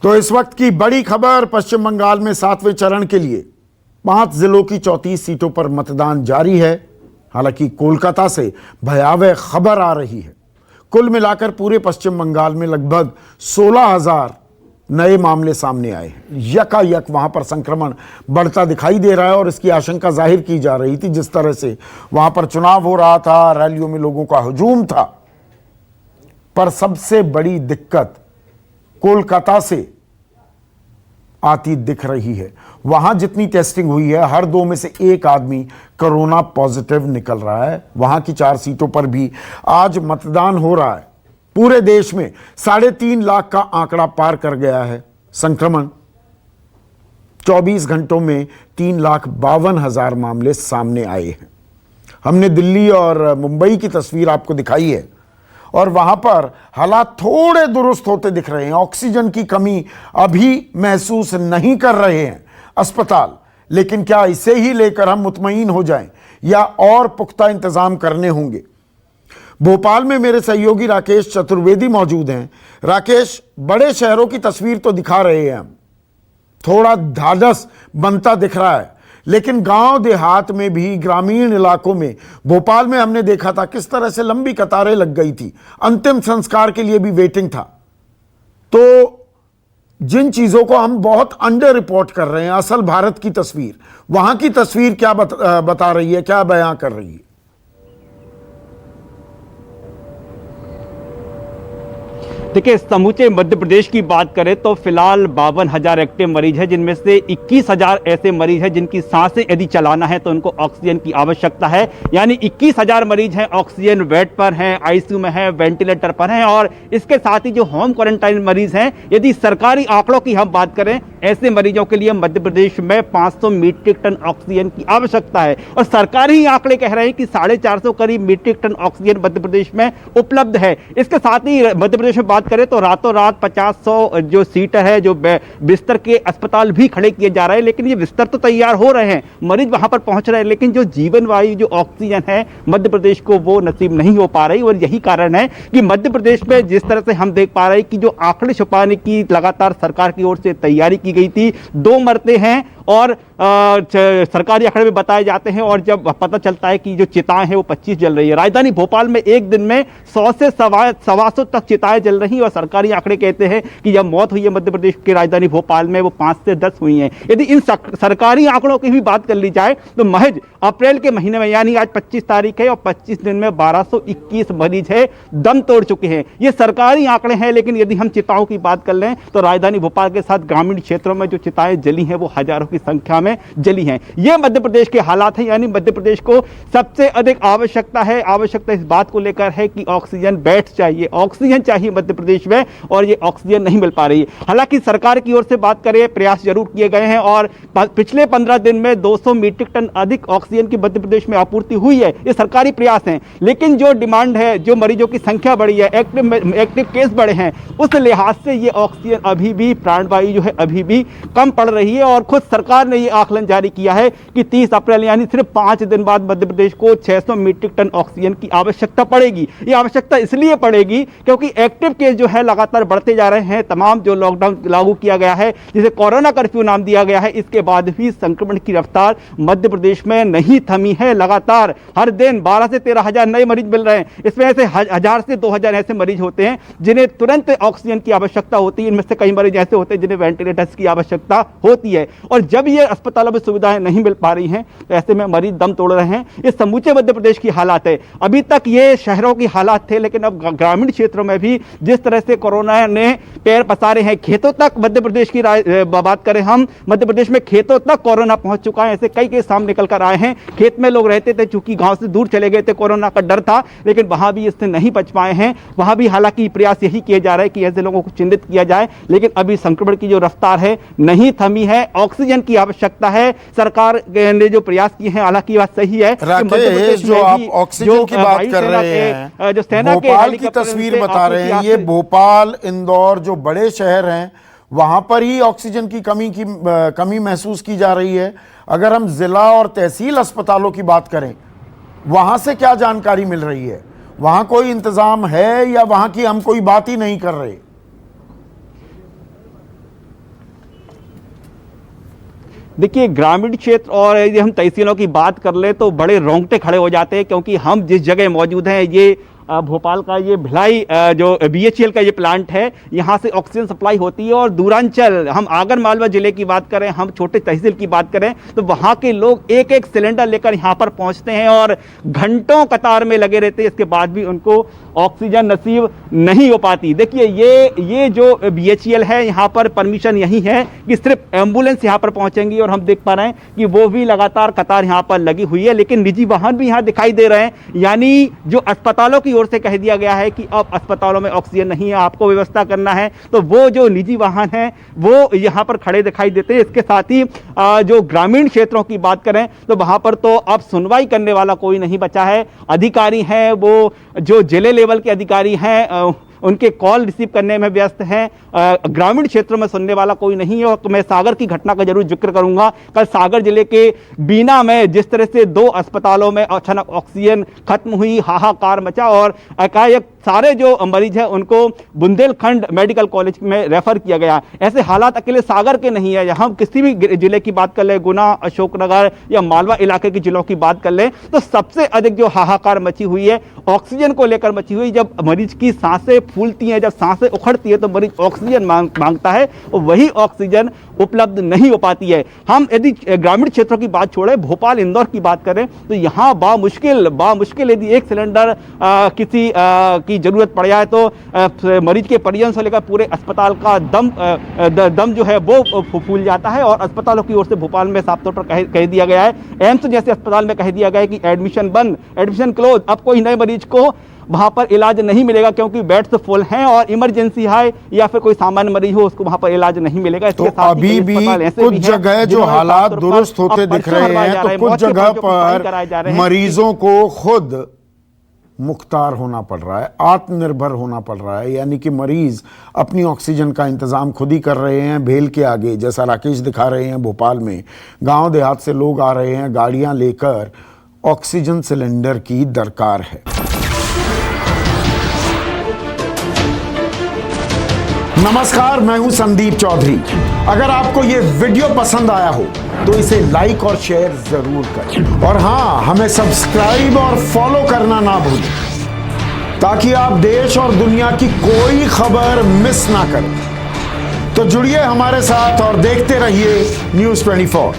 तो इस वक्त की बड़ी खबर, पश्चिम बंगाल में 7वें चरण के लिए 5 जिलों की 34 सीटों पर मतदान जारी है। हालांकि कोलकाता से भयावह खबर आ रही है। कुल मिलाकर पूरे पश्चिम बंगाल में लगभग 16,000 नए मामले सामने आए हैं। यकायक वहां पर संक्रमण बढ़ता दिखाई दे रहा है और इसकी आशंका जाहिर की जा रही थी। जिस तरह से वहां पर चुनाव हो रहा था, रैलियों में लोगों का हुजूम था, पर सबसे बड़ी दिक्कत कोलकाता से आती दिख रही है। वहां जितनी टेस्टिंग हुई है, हर 2 में से 1 आदमी कोरोना पॉजिटिव निकल रहा है। वहां की 4 सीटों पर भी आज मतदान हो रहा है। पूरे देश में 3.5 लाख का आंकड़ा पार कर गया है संक्रमण। 24 घंटों में 3,52,000 मामले सामने आए हैं। हमने दिल्ली और मुंबई की तस्वीर आपको दिखाई है और वहां पर हालात थोड़े दुरुस्त होते दिख रहे हैं। ऑक्सीजन की कमी अभी महसूस नहीं कर रहे हैं अस्पताल, लेकिन क्या इसे ही लेकर हम मुतमईन हो जाएं या और पुख्ता इंतजाम करने होंगे? भोपाल में मेरे सहयोगी राकेश चतुर्वेदी मौजूद हैं। राकेश, बड़े शहरों की तस्वीर तो दिखा रहे हैं हम, थोड़ा ढाढ़स बनता दिख रहा है, लेकिन गांव देहात में भी, ग्रामीण इलाकों में, भोपाल में हमने देखा था किस तरह से लंबी कतारें लग गई थी। अंतिम संस्कार के लिए भी वेटिंग था। तो जिन चीजों को हम बहुत अंडर रिपोर्ट कर रहे हैं, असल भारत की तस्वीर, वहां की तस्वीर क्या बता रही है, क्या बयां कर रही है? देखिए, समूचे मध्य प्रदेश की बात करें तो फिलहाल 52,000 एक्टिव मरीज है, जिनमें से 21,000 ऐसे मरीज हैं जिनकी सांसें यदि चलाना है तो उनको ऑक्सीजन की आवश्यकता है। यानी 21,000 मरीज हैं ऑक्सीजन बेड पर हैं, आईसीयू में हैं, वेंटिलेटर पर हैं। और इसके साथ ही जो होम क्वारंटाइन मरीज हैं, यदि सरकारी आंकड़ों की हम बात करें, ऐसे मरीजों के लिए मध्य प्रदेश में 500 मीट्रिक टन ऑक्सीजन की आवश्यकता है। और सरकारी आंकड़े कह रहे हैं कि 450 करीब metric ton oxygen Madhya Pradesh में उपलब्ध है। इसके साथ ही मध्य प्रदेश में करें तो रातों रात 50-100 जो सीटर है, जो बिस्तर के अस्पताल भी खड़े किए जा रहे हैं। लेकिन ये बिस्तर तो तैयार हो रहे हैं, मरीज वहां पर पहुंच रहे हैं, लेकिन जो जीवन वायु, जो ऑक्सीजन है, मध्य प्रदेश को वो नसीब नहीं हो पा रही। और यही कारण है कि मध्य प्रदेश में जिस तरह से हम देख पा रहे हैं कि जो आंकड़े छुपाने की लगातार सरकार की ओर से तैयारी की गई थी, 2 मरते हैं और सरकारी आंकड़े में बताए जाते हैं, और जब पता चलता है कि जो चिताएं हैं वो 25 जल रही है। राजधानी भोपाल में एक दिन में 100 से 125 तक चिताएं जल रही, और सरकारी आंकड़े कहते हैं कि जब मौत हुई है मध्य प्रदेश की राजधानी भोपाल में, वो 5 से 10 हुई हैं। यदि इन सरकारी आंकड़ों की भी बात कर ली जाए तो महज अप्रैल के महीने में, यानी आज 25 तारीख है, और 25 दिन में 1221 मरीज है दम तोड़ चुके हैं। ये सरकारी आंकड़े हैं। लेकिन यदि हम चिताओं की बात कर लें तो राजधानी भोपाल के साथ ग्रामीण क्षेत्रों में जो चिताएं जली हैं वो हजारों की संख्या में जली हैं। ये मध्य प्रदेश के हालात हैं। यानी मध्य प्रदेश को सबसे अधिक आवश्यकता है, आवश्यकता इस बात को लेकर है कि ऑक्सीजन बेड्स चाहिए, ऑक्सीजन चाहिए मध्य प्रदेश में, और ये ऑक्सीजन नहीं मिल पा रही है। हालांकि सरकार की ओर से बात करें, प्रयास जरूर किए गए हैं, और पिछले 15 दिन में 200 मीट्रिक टन अधिक ऑक्सीजन की मध्य प्रदेश में आपूर्ति हुई है। ये सरकारी प्रयास हैं। लेकिन जो डिमांड है, जो मरीजों की संख्या बढ़ी है, एक्टिव केस बढ़े हैं, उस लिहाज से ये ऑक्सीजन अभी भी, प्राणवायु जो है अभी भी कम पड़ रही है। और खुद सरकार ने ये आकलन जारी किया है कि 30 अप्रैल यानी सिर्फ 5 दिन बाद मध्य प्रदेश को 600 मीट्रिक टन ऑक्सीजन की आवश्यकता पड़ेगी। ये आवश्यकता इसलिए पड़ेगी क्योंकि एक्टिव केस जो है लगातार बढ़ते जा रहे हैं। तमाम जो लॉकडाउन लागू किया गया है, जिसे कोरोना कर्फ्यू नाम दिया गया है, इसके बाद भी संक्रमण की रफ्तार मध्य प्रदेश में नहीं थमी है। लगातार हर दिन 12 से 13,000 नए मरीज मिल रहे हैं। इसमें से 1,000 से 2,000 ऐसे मरीज होते हैं जिन्हें तुरंत ऑक्सीजन की आवश्यकता होती है। इनमें से कई मरीज ऐसे होते हैं जिन्हें वेंटिलेटर्स की आवश्यकता होती है। और जब ये अस्पतालों में सुविधाएं नहीं मिल पा रही हैं तो ऐसे में मरीज दम तोड़ रहे हैं। ये समूचे मध्य प्रदेश की हालात है। अभी तक ये शहरों की हालात थे, लेकिन अब ग्रामीण क्षेत्रों में भी जिस तरह से कोरोना ने पैर पसारे हैं, खेतों तक मध्य प्रदेश की बात करें हम, मध्य प्रदेश में खेतों तक कोरोना पहुंच चुका है। ऐसे कई केस सामने निकल कर आए हैं। खेत में लोग रहते थे, चूंकि गांव से दूर चले गए थे, कोरोना का डर था, लेकिन वहां भी इससे नहीं बच पाए हैं। वहां भी हालांकि प्रयास यही किए जा रहे हैं कि ऐसे लोगों को चिन्हित किया जाए, लेकिन अभी संक्रमण की जो रफ्तार है नहीं थमी है। ऑक्सीजन की आवश्यकता है। सरकार ने जो प्रयास किए हैं, हालांकि बात सही है। राकेश, जो आप ऑक्सीजन की बात कर रहे हैं, जो सेना भोपाल की तस्वीर बता रहे हैं, ये भोपाल, इंदौर जो बड़े शहर हैं, वहां पर ही ऑक्सीजन की कमी महसूस की जा रही है। अगर हम जिला और तहसील अस्पतालों की बात करें, वहां से क्या जानकारी मिल रही है? वहां कोई इंतजाम है या वहां की हम कोई बात ही नहीं कर रहे? देखिए, ग्रामीण क्षेत्र और यदि हम तहसीलों की बात कर ले तो बड़े रोंगटे खड़े हो जाते हैं, क्योंकि हम जिस जगह मौजूद हैं ये भोपाल का ये भिलाई जो BHEL का ये प्लांट है, यहाँ से ऑक्सीजन सप्लाई होती है। और दूरांचल, हम आगर मालवा जिले की बात करें, हम छोटे तहसील की बात करें, तो वहाँ के लोग एक एक सिलेंडर लेकर यहाँ पर पहुँचते हैं और घंटों कतार में लगे रहते हैं, इसके बाद भी उनको ऑक्सीजन नसीब नहीं हो पाती। देखिए, ये जो BHEL है, यहाँ पर परमिशन यही है कि सिर्फ एम्बुलेंस यहाँ पर पहुँचेंगी, और हम देख पा रहे हैं कि वो भी लगातार कतार यहाँ पर लगी हुई है। लेकिन निजी वाहन भी यहाँ दिखाई दे रहे हैं, यानी जो अस्पतालों की ओर से कह दिया गया है कि अब अस्पतालों में ऑक्सीजन नहीं है, आपको व्यवस्था करना है, तो वो जो निजी वाहन हैं वो यहाँ पर खड़े दिखाई देते हैं। इसके साथ ही जो ग्रामीण क्षेत्रों की बात करें तो वहाँ पर तो अब सुनवाई करने वाला कोई नहीं बचा है। अधिकारी हैं वो जो जिले लेवल के अधिकारी हैं, उनके कॉल रिसीव करने में व्यस्त हैं। ग्रामीण क्षेत्रों में सुनने वाला कोई नहीं है। और मैं सागर की घटना का जरूर जिक्र करूंगा। कल सागर जिले के बीना में जिस तरह से 2 अस्पतालों में अचानक ऑक्सीजन खत्म हुई, हाहाकार मचा और एकाएक सारे जो मरीज हैं उनको बुंदेलखंड मेडिकल कॉलेज में रेफर किया गया। ऐसे हालात अकेले सागर के नहीं है, हम किसी भी जिले की बात कर ले, गुना, अशोकनगर या मालवा इलाके के जिलों की बात कर ले, तो सबसे अधिक जो हाहाकार मची हुई है ऑक्सीजन को लेकर मची हुई। जब मरीज की सांसें फूलती हैं, जब सांसें उखड़ती है, तो मरीज ऑक्सीजन मांगता है और वही ऑक्सीजन उपलब्ध नहीं हो पाती है। हम यदि ग्रामीण क्षेत्रों की बात छोड़े, भोपाल, इंदौर की बात करें, तो यहाँ बामुश्किल यदि एक सिलेंडर किसी की जरूरत पड़ जाए तो मरीज के परिजन से लेकर पूरे अस्पताल का दम जो है वो फूल जाता है। और अस्पतालों की ओर से भोपाल में साफ तौर पर कह दिया गया है, एम्स जैसे अस्पताल में कह दिया गया है कि एडमिशन बंद, एडमिशन क्लोज। अब कोई नए मरीज को वहां पर इलाज नहीं मिलेगा, क्योंकि बेड्स फुल हैं और इमरजेंसी है या फिर कोई सामान्य मरीज हो उसको वहां पर इलाज नहीं मिलेगा। तो अभी भी कुछ जगह जो हालात दुरुस्त होते दिख रहे हैं, तो कुछ जगह पर मरीजों को खुद मुख्तार होना पड़ रहा है, आत्मनिर्भर होना पड़ रहा है। यानी कि मरीज अपनी ऑक्सीजन का इंतजाम खुद ही कर रहे हैं। भेल के आगे जैसा राकेश दिखा रहे हैं, भोपाल में गांव देहात से लोग आ रहे हैं गाड़ियां लेकर, ऑक्सीजन सिलेंडर की दरकार है। नमस्कार, मैं हूं संदीप चौधरी। अगर आपको ये वीडियो पसंद आया हो तो इसे लाइक और शेयर जरूर करें, और हां, हमें सब्सक्राइब और फॉलो करना ना भूलें, ताकि आप देश और दुनिया की कोई खबर मिस ना करें। तो जुड़िए हमारे साथ और देखते रहिए News 24।